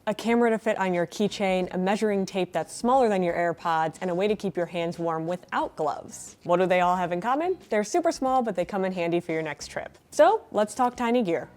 a camera to fit on your keychain, a measuring tape that's smaller than your AirPods, and a way to keep your hands warm without gloves. What do they all have in common? They're super small, but they come in handy for your next trip. So let's talk tiny gear.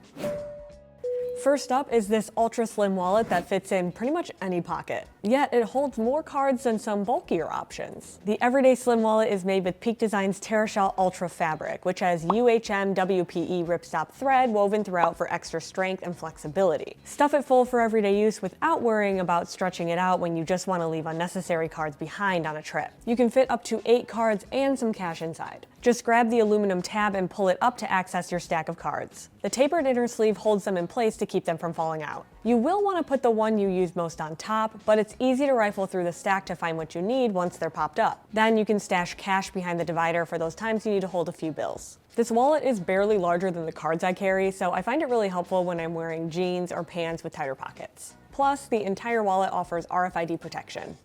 First up is this ultra slim wallet that fits in pretty much any pocket. Yet it holds more cards than some bulkier options. The everyday slim wallet is made with Peak Design's Terrashell Ultra fabric, which has UHM WPE ripstop thread woven throughout for extra strength and flexibility. Stuff it full for everyday use without worrying about stretching it out when you just want to leave unnecessary cards behind on a trip. You can fit up to 8 cards and some cash inside. Just grab the aluminum tab and pull it up to access your stack of cards. The tapered inner sleeve holds them in place to keep them from falling out. You will want to put the one you use most on top, but it's easy to rifle through the stack to find what you need once they're popped up. Then you can stash cash behind the divider for those times you need to hold a few bills. This wallet is barely larger than the cards I carry, so I find it really helpful when I'm wearing jeans or pants with tighter pockets. Plus, the entire wallet offers RFID protection.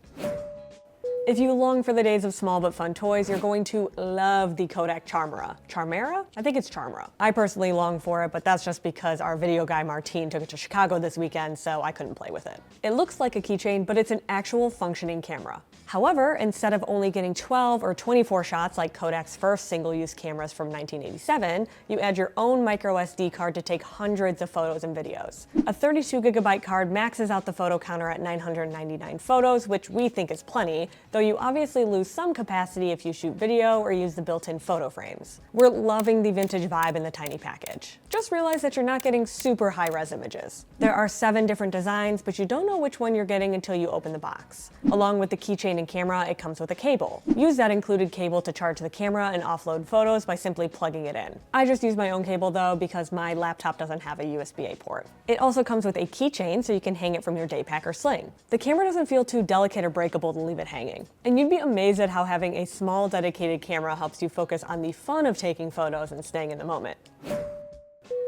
If you long for the days of small but fun toys, you're going to love the KODAK CHARMERA. CHARMERA? I think it's CHARMERA. I personally long for it, but that's just because our video guy Martine took it to Chicago this weekend, so I couldn't play with it. It looks like a keychain, but it's an actual functioning camera. However, instead of only getting 12 or 24 shots like Kodak's first single-use cameras from 1987, you add your own micro SD card to take hundreds of photos and videos. A 32GB card maxes out the photo counter at 999 photos, which we think is plenty, though you obviously lose some capacity if you shoot video or use the built-in photo frames. We're loving the vintage vibe in the tiny package. Just realize that you're not getting super high-res images. There are 7 different designs, but you don't know which one you're getting until you open the box. Along with the keychain and camera, it comes with a cable. Use that included cable to charge the camera and offload photos by simply plugging it in. I just use my own cable though because my laptop doesn't have a USB-A port. It also comes with a keychain so you can hang it from your day pack or sling. The camera doesn't feel too delicate or breakable to leave it hanging. And you'd be amazed at how having a small dedicated camera helps you focus on the fun of taking photos and staying in the moment.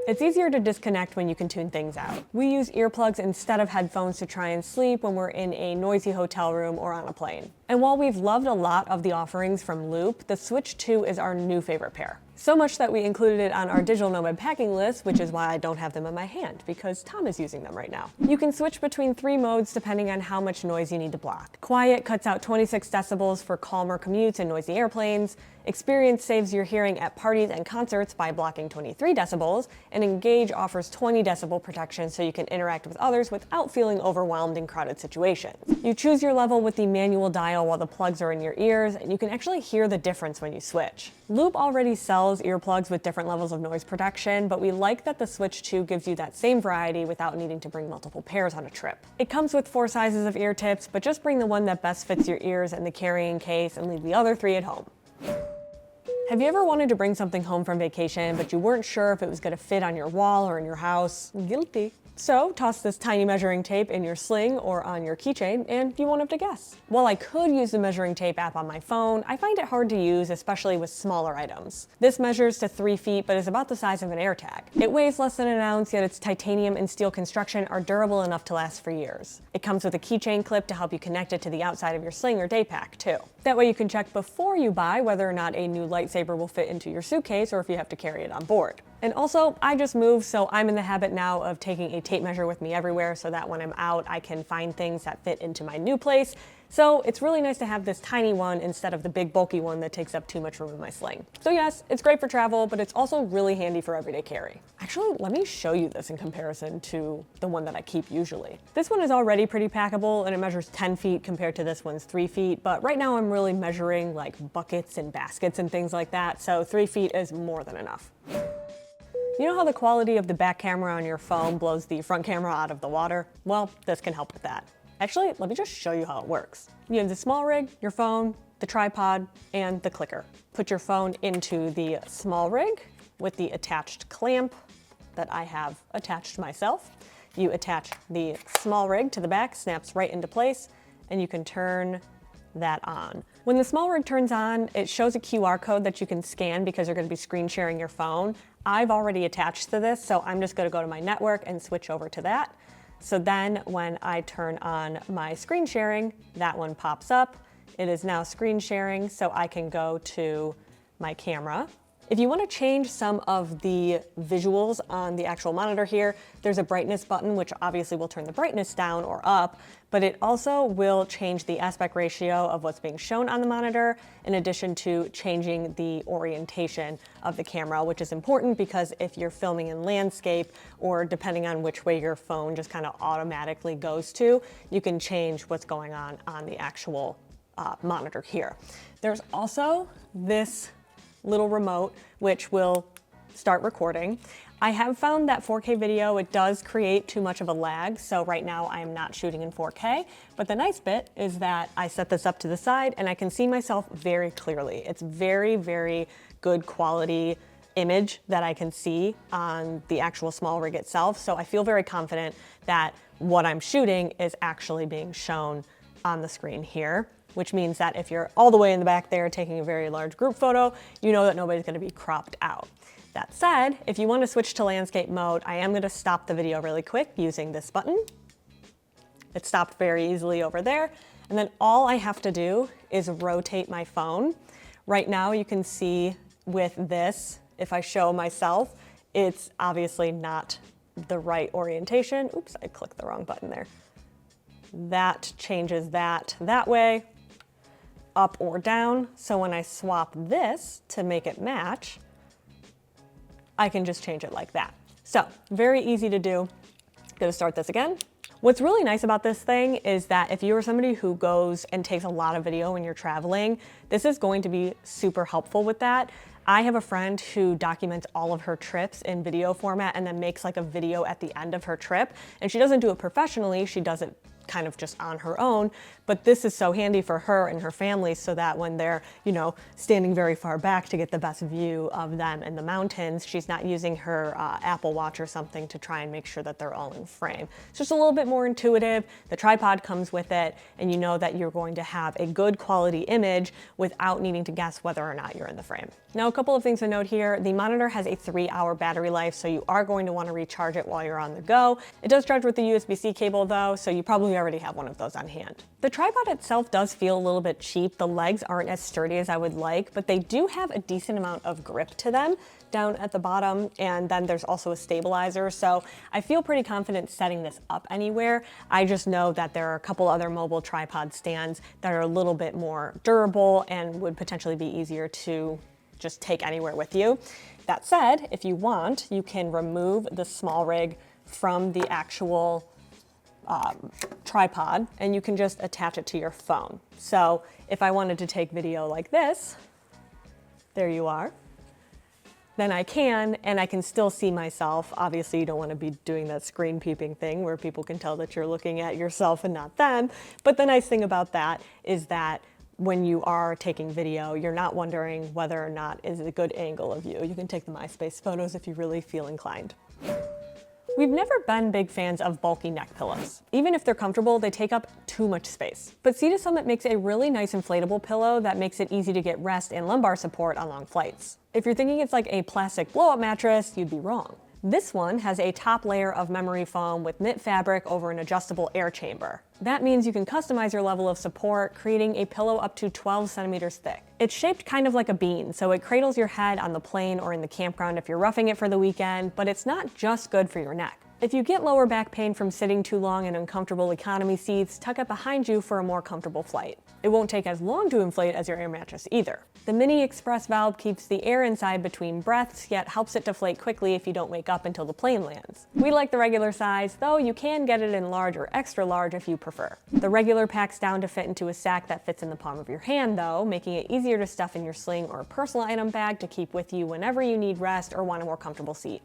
It's easier to disconnect when you can tune things out. We use earplugs instead of headphones to try and sleep when we're in a noisy hotel room or on a plane. And while we've loved a lot of the offerings from Loop, the Switch 2 is our new favorite pair. So much that we included it on our digital nomad packing list, which is why I don't have them in my hand, because Tom is using them right now. You can switch between 3 modes depending on how much noise you need to block. Quiet cuts out 26 decibels for calmer commutes and noisy airplanes. Experience saves your hearing at parties and concerts by blocking 23 decibels, and Engage offers 20 decibel protection so you can interact with others without feeling overwhelmed in crowded situations. You choose your level with the manual dial while the plugs are in your ears, and you can actually hear the difference when you switch. Loop already sells earplugs with different levels of noise protection, but we like that the Switch 2 gives you that same variety without needing to bring multiple pairs on a trip. It comes with 4 sizes of ear tips, but just bring the one that best fits your ears in the carrying case and leave the other 3 at home. Have you ever wanted to bring something home from vacation, but you weren't sure if it was going to fit on your wall or in your house? Guilty. So toss this tiny measuring tape in your sling or on your keychain and you won't have to guess. While I could use the measuring tape app on my phone, I find it hard to use, especially with smaller items. This measures to 3 feet but is about the size of an AirTag. It weighs less than an ounce, yet its titanium and steel construction are durable enough to last for years. It comes with a keychain clip to help you connect it to the outside of your sling or day pack too. That way you can check before you buy whether or not a new lightsaber will fit into your suitcase or if you have to carry it on board. And also, I just moved, so I'm in the habit now of taking a tape measure with me everywhere so that when I'm out, I can find things that fit into my new place. So it's really nice to have this tiny one instead of the big bulky one that takes up too much room in my sling. So yes, it's great for travel, but it's also really handy for everyday carry. Actually, let me show you this in comparison to the one that I keep usually. This one is already pretty packable and it measures 10 feet compared to this one's 3 feet, but right now I'm really measuring like buckets and baskets and things like that, so 3 feet is more than enough. You know how the quality of the back camera on your phone blows the front camera out of the water? Well, this can help with that. Actually, let me just show you how it works. You have the SmallRig, your phone, the tripod, and the clicker. Put your phone into the SmallRig with the attached clamp that I have attached myself. You attach the SmallRig to the back, snaps right into place, and you can turn that on. When the SmallRig turns on, it shows a QR code that you can scan because you're going to be screen sharing your phone. I've already attached to this, so I'm just going to go to my network and switch over to that. So then when I turn on my screen sharing, that one pops up. It is now screen sharing, so I can go to my camera. If you want to change some of the visuals on the actual monitor here, there's a brightness button, which obviously will turn the brightness down or up, but it also will change the aspect ratio of what's being shown on the monitor, in addition to changing the orientation of the camera, which is important because if you're filming in landscape, or depending on which way your phone just kind of automatically goes to, you can change what's going on the actual monitor here. There's also this little remote which will start recording. I have found that 4K video, it does create too much of a lag, so right now I am not shooting in 4K, but the nice bit is that I set this up to the side and I can see myself very clearly. It's very, very good quality image that I can see on the actual SmallRig itself, so I feel very confident that what I'm shooting is actually being shown on the screen here, which means that if you're all the way in the back there taking a very large group photo, you know that nobody's going to be cropped out. That said, if you want to switch to landscape mode, I am going to stop the video really quick using this button. It stopped very easily over there, and then all I have to do is rotate my phone. Right now you can see with this, if I show myself, it's obviously not the right orientation. Oops, I clicked the wrong button there. That changes that way, up or down. So when I swap this to make it match, I can just change it like that. So very easy to do. Gonna start this again. What's really nice about this thing is that if you are somebody who goes and takes a lot of video when you're traveling, this is going to be super helpful with that. I have a friend who documents all of her trips in video format and then makes like a video at the end of her trip. And she doesn't do it professionally, she does it kind of just on her own, but this is so handy for her and her family so that when they're, you know, standing very far back to get the best view of them in the mountains, she's not using her Apple Watch or something to try and make sure that they're all in frame. It's just a little bit more intuitive. The tripod comes with it, and you know that you're going to have a good quality image without needing to guess whether or not you're in the frame. Now, a couple of things to note here. The monitor has a 3-hour battery life, so you are going to want to recharge it while you're on the go. It does charge with the USB-C cable though, so you probably already have one of those on hand. The tripod itself does feel a little bit cheap. The legs aren't as sturdy as I would like, but they do have a decent amount of grip to them down at the bottom, and then there's also a stabilizer, so I feel pretty confident setting this up anywhere. I just know that there are a couple other mobile tripod stands that are a little bit more durable and would potentially be easier to just take anywhere with you. That said, if you want, you can remove the SmallRig from the actual tripod and you can just attach it to your phone. So if I wanted to take video like this, there you are, then I can, and I can still see myself. Obviously you don't want to be doing that screen peeping thing where people can tell that you're looking at yourself and not them. But the nice thing about that is that when you are taking video, you're not wondering whether or not is it a good angle of you. You can take the MySpace photos if you really feel inclined. We've never been big fans of bulky neck pillows. Even if they're comfortable, they take up too much space. But Sea to Summit makes a really nice inflatable pillow that makes it easy to get rest and lumbar support on long flights. If you're thinking it's like a plastic blow-up mattress, you'd be wrong. This one has a top layer of memory foam with knit fabric over an adjustable air chamber. That means you can customize your level of support, creating a pillow up to 12 centimeters thick. It's shaped kind of like a bean, so it cradles your head on the plane or in the campground if you're roughing it for the weekend, but it's not just good for your neck. If you get lower back pain from sitting too long in uncomfortable economy seats, tuck it behind you for a more comfortable flight. It won't take as long to inflate as your air mattress either. The mini express valve keeps the air inside between breaths, yet helps it deflate quickly if you don't wake up until the plane lands. We like the regular size, though you can get it in large or extra large if you prefer. The regular packs down to fit into a sack that fits in the palm of your hand though, making it easier to stuff in your sling or personal item bag to keep with you whenever you need rest or want a more comfortable seat.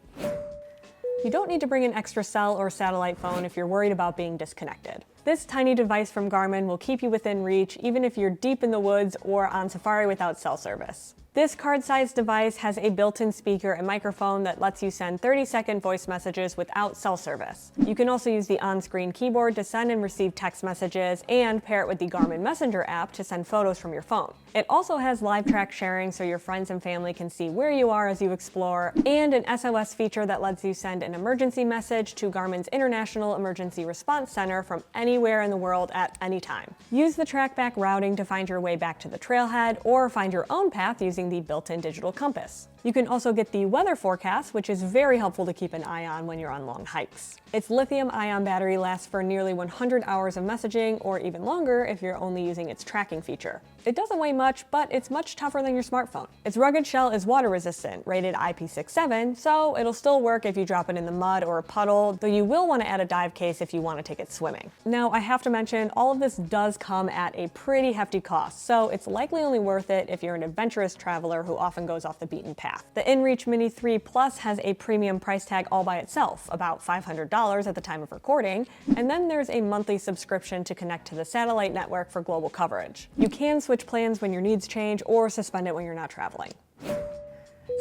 You don't need to bring an extra cell or satellite phone if you're worried about being disconnected. This tiny device from Garmin will keep you within reach even if you're deep in the woods or on safari without cell service. This card-sized device has a built-in speaker and microphone that lets you send 30-second voice messages without cell service. You can also use the on-screen keyboard to send and receive text messages and pair it with the Garmin Messenger app to send photos from your phone. It also has live track sharing so your friends and family can see where you are as you explore, and an SOS feature that lets you send an emergency message to Garmin's International Emergency Response Center from anywhere in the world at any time. Use the trackback routing to find your way back to the trailhead or find your own path using the built-in digital compass. You can also get the weather forecast, which is very helpful to keep an eye on when you're on long hikes. Its lithium-ion battery lasts for nearly 100 hours of messaging, or even longer if you're only using its tracking feature. It doesn't weigh much, but it's much tougher than your smartphone. Its rugged shell is water resistant, rated IP67, so it'll still work if you drop it in the mud or a puddle, though you will want to add a dive case if you want to take it swimming. Now, I have to mention, all of this does come at a pretty hefty cost, so it's likely only worth it if you're an adventurous traveler who often goes off the beaten path. The inReach Mini 3 Plus has a premium price tag all by itself, about $500 at the time of recording, and then there's a monthly subscription to connect to the satellite network for global coverage. You can switch plans when your needs change or suspend it when you're not traveling.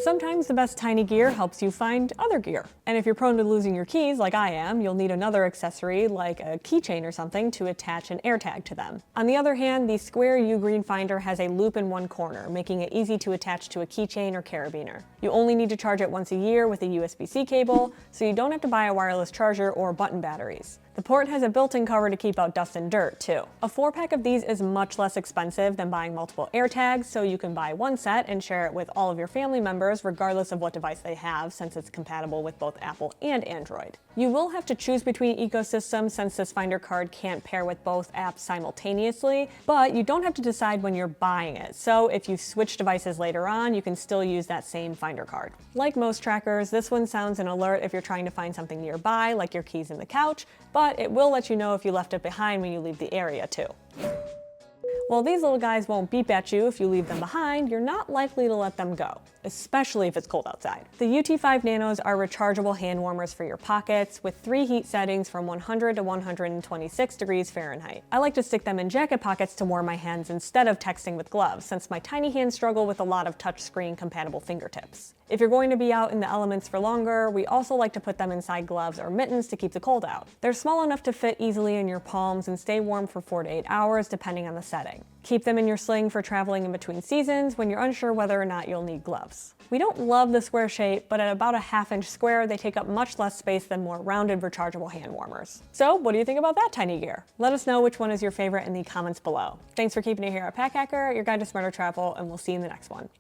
Sometimes the best tiny gear helps you find other gear. And if you're prone to losing your keys, like I am, you'll need another accessory, like a keychain or something, to attach an AirTag to them. On the other hand, the square UGREEN Finder has a loop in one corner, making it easy to attach to a keychain or carabiner. You only need to charge it once a year with a USB-C cable, so you don't have to buy a wireless charger or button batteries. The port has a built-in cover to keep out dust and dirt, too. A 4-pack of these is much less expensive than buying multiple AirTags, so you can buy one set and share it with all of your family members, regardless of what device they have, since it's compatible with both Apple and Android. You will have to choose between ecosystems since this Finder card can't pair with both apps simultaneously, but you don't have to decide when you're buying it, so if you switch devices later on, you can still use that same Finder card. Like most trackers, this one sounds an alert if you're trying to find something nearby, like your keys in the couch, but it will let you know if you left it behind when you leave the area too. While these little guys won't beep at you if you leave them behind, you're not likely to let them go, especially if it's cold outside. The UT5 Nanos are rechargeable hand warmers for your pockets, with 3 heat settings from 100 to 126 degrees Fahrenheit. I like to stick them in jacket pockets to warm my hands instead of texting with gloves, since my tiny hands struggle with a lot of touchscreen compatible fingertips. If you're going to be out in the elements for longer, we also like to put them inside gloves or mittens to keep the cold out. They're small enough to fit easily in your palms and stay warm for 4 to 8 hours depending on the setting. Keep them in your sling for traveling in between seasons when you're unsure whether or not you'll need gloves. We don't love the square shape, but at about a ½ inch square, they take up much less space than more rounded rechargeable hand warmers. So what do you think about that tiny gear? Let us know which one is your favorite in the comments below. Thanks for keeping it here at Pack Hacker, your guide to smarter travel, and we'll see you in the next one.